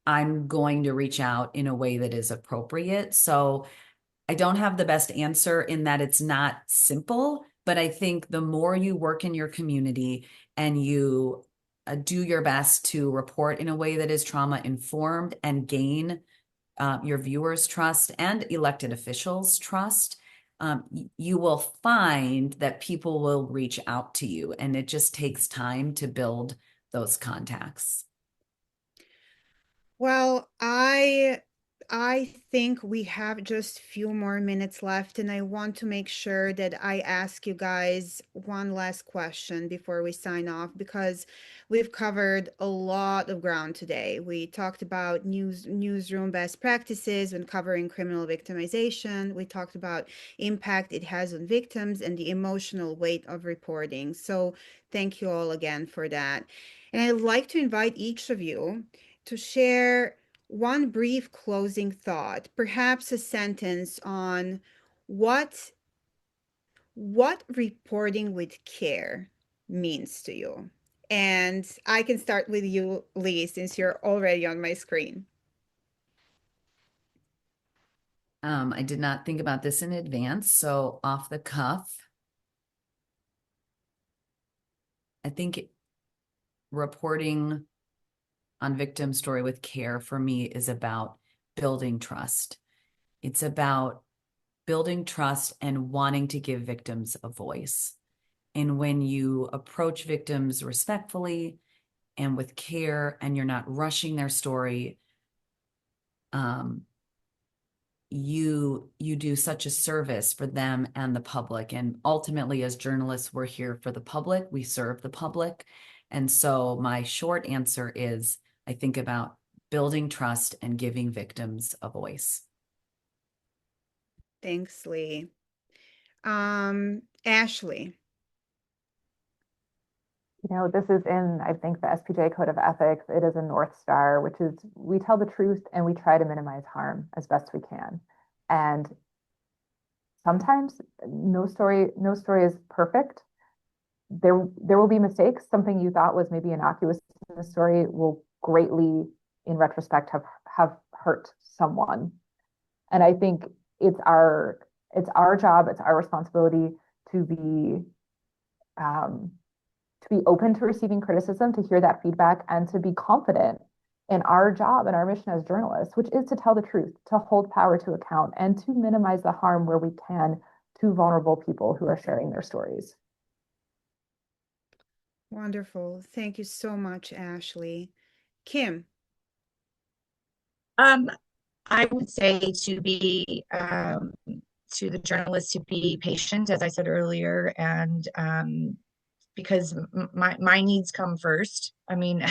I'm going to reach out in a way that is appropriate. So I don't have the best answer in that it's not simple, but I think the more you work in your community and you do your best to report in a way that is trauma informed and gain your viewers' trust and elected officials' trust, you will find that people will reach out to you, and it just takes time to build those contacts. Well, I I think we have just few more minutes left, and I want to make sure that I ask you guys one last question before we sign off, because we've covered a lot of ground today. We talked about newsroom best practices when covering criminal victimization. We talked about impact it has on victims and the emotional weight of reporting. So thank you all again for that. And I'd like to invite each of you to share one brief closing thought, perhaps a sentence on what reporting with care means to you. And I can start with you, Leigh, since you're already on my screen. I did not think about this in advance, so off the cuff, I think reporting on victim story with care for me is about building trust. It's about building trust and wanting to give victims a voice. And when you approach victims respectfully and with care, and you're not rushing their story, you do such a service for them and the public. And ultimately, as journalists, we're here for the public. We serve the public. And so my short answer is, I think about building trust and giving victims a voice. Thanks, Leigh. Ashley. You know, this is in, I think, the SPJ Code of Ethics. It is a North Star, which is we tell the truth and we try to minimize harm as best we can. And sometimes no story is perfect. There will be mistakes. Something you thought was maybe innocuous in the story will greatly, in retrospect, have hurt someone. And I think it's our job, it's our responsibility to be open to receiving criticism, to hear that feedback, and to be confident in our job and our mission as journalists, which is to tell the truth, to hold power to account, and to minimize the harm where we can to vulnerable people who are sharing their stories. Wonderful. Thank you so much, Ashley. Kim. I would say to be to the journalists to be patient, as I said earlier, and because my needs come first. I mean,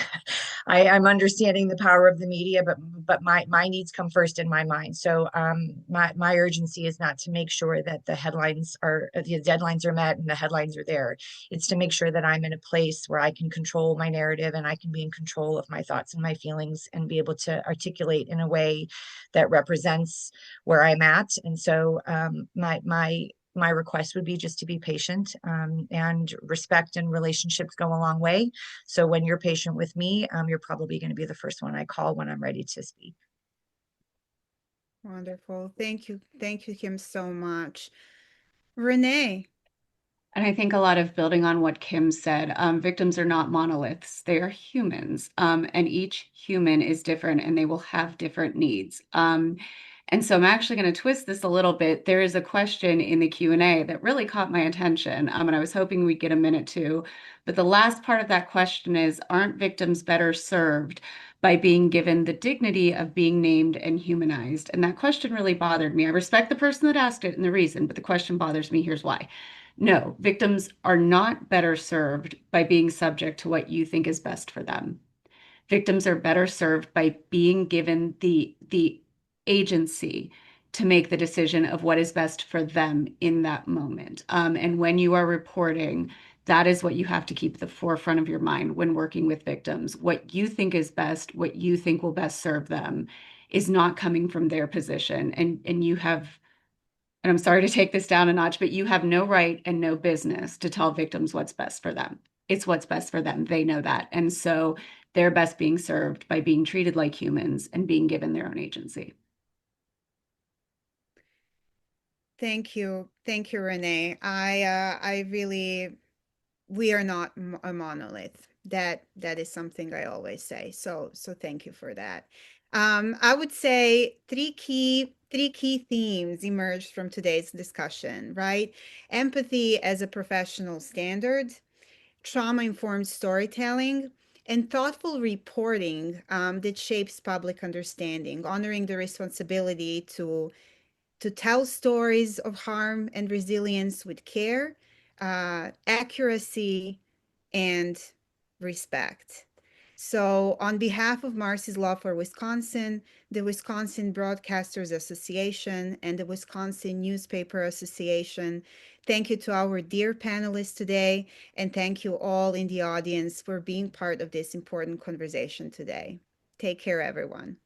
I'm understanding the power of the media, but my needs come first in my mind. So my urgency is not to make sure that the deadlines are met and the headlines are there. It's to make sure that I'm in a place where I can control my narrative and I can be in control of my thoughts and my feelings and be able to articulate in a way that represents where I'm at. And so my request would be just to be patient, and respect and relationships go a long way. So when you're patient with me, you're probably going to be the first one I call when I'm ready to speak. Wonderful. Thank you. Thank you, Kim, so much. Renee. And I think a lot of building on what Kim said, victims are not monoliths. They are humans, and each human is different and they will have different needs. And so I'm actually going to twist this a little bit. There is a question in the Q&A that really caught my attention, and I was hoping we'd get a minute to. But the last part of that question is, aren't victims better served by being given the dignity of being named and humanized? And that question really bothered me. I respect the person that asked it and the reason, but the question bothers me. Here's why. No, victims are not better served by being subject to what you think is best for them. Victims are better served by being given the agency to make the decision of what is best for them in that moment. And when you are reporting, that is what you have to keep at the forefront of your mind when working with victims. What you think is best, what you think will best serve them, is not coming from their position. And you have, and I'm sorry to take this down a notch, but you have no right and no business to tell victims what's best for them. It's what's best for them. They know that. And so they're best being served by being treated like humans and being given their own agency. Thank you. Thank you, Renee. I really, we are not a monolith. That is something I always say. So thank you for that. I would say three key themes emerged from today's discussion, right? Empathy as a professional standard, trauma-informed storytelling, and thoughtful reporting that shapes public understanding, honoring the responsibility to tell stories of harm and resilience with care, accuracy, and respect. So, on behalf of Marsy's Law for Wisconsin, the Wisconsin Broadcasters Association, and the Wisconsin Newspaper Association, thank you to our dear panelists today, and thank you all in the audience for being part of this important conversation today. Take care, everyone.